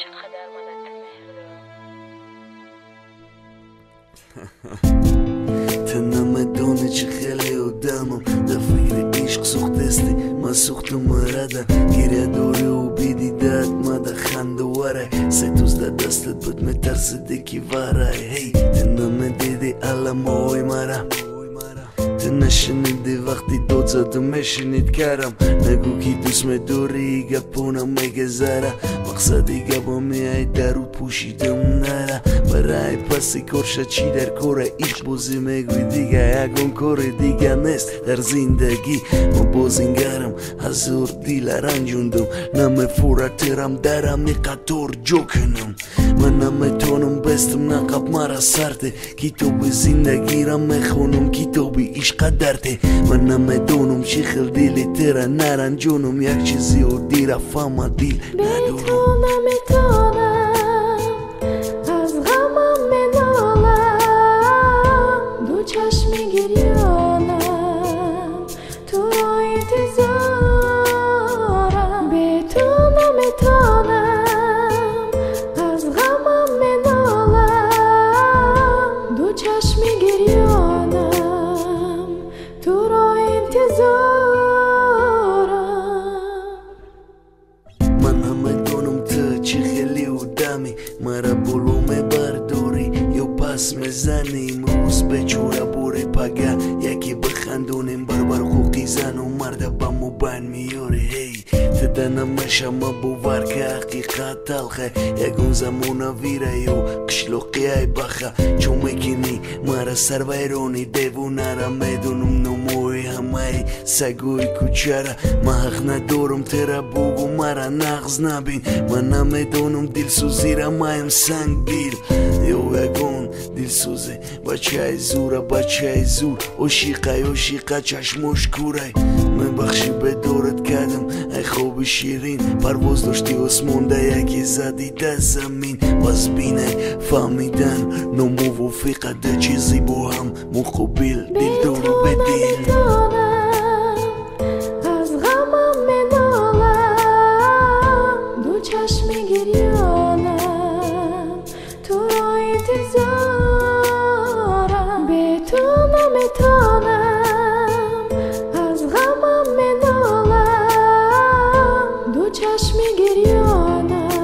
اینقدر مادرت مهربون. تنمدونه چه خیلی آدمم دفعه عشق سوختستی من سوختم مرده گیره دوری و بیدیدت مده خنده وره ستوز در دستت بود مترسده کی وره هی تنمه دیدی علم های مره نشنیدی وقتی داد زدم میشنید کردم نگو کی دوست دوری گپونم میگذره مقصدی گبا میای درود پوشیدم نره برای پسی کرشه چی در کاره ایش بازی میگوی دیگه یکون کار دیگه نیست در زندگی ما بازینگرم هزار دیل رنجوندم نمیفورترم درم قطار جو کنم من نمیتونم بستم نقب مرا سرده کتاب زندگی را میخونم کتابی ایش قدرته من نمیدونم چی خیل دیلی تیره نرنجونم یک چیزی و دیره فهم دیل ندارم نمیتونم از غمم منالم دو چشمی گریانم تو انتظارم به تو نمیتونم از غمم منالم دو چشمی گریانم تو را انتظارم من نمیدونم تو چی خیلی و دمی مرا بلو میبرداری یا پس میزنی امروز به چوره بوری پگه یکی بخندونیم بربر خوقی زن و مرد بمو بین میاره هی تدنم مشم باور که حقیقت تلخه یکون زمونه ویره یا قشلوقی های بخه چون میکنی مرا سر ویرونی دیوونه را میدونم نموی همه سگوی کوچره من حق ندارم تیره بگو مرا نغز نبین من نمیدونم دلسوزی را مایم سنگ بیل یا یکون دلسوزی بچه زوره بچه زور عشیقه چشموش کوره من بخشی به دورت کردم ای خوب شیرین پرواز داشتی اسمونده یکی زدی ده زمین باز بینه فهمیدن نموافقه ده چیزی با هم مقابل دل دارو به دل از غمم منالم دو چشمی گریانم تو را انتظارم به تو نمیتونم از غمم منالم دو چشمی گریانم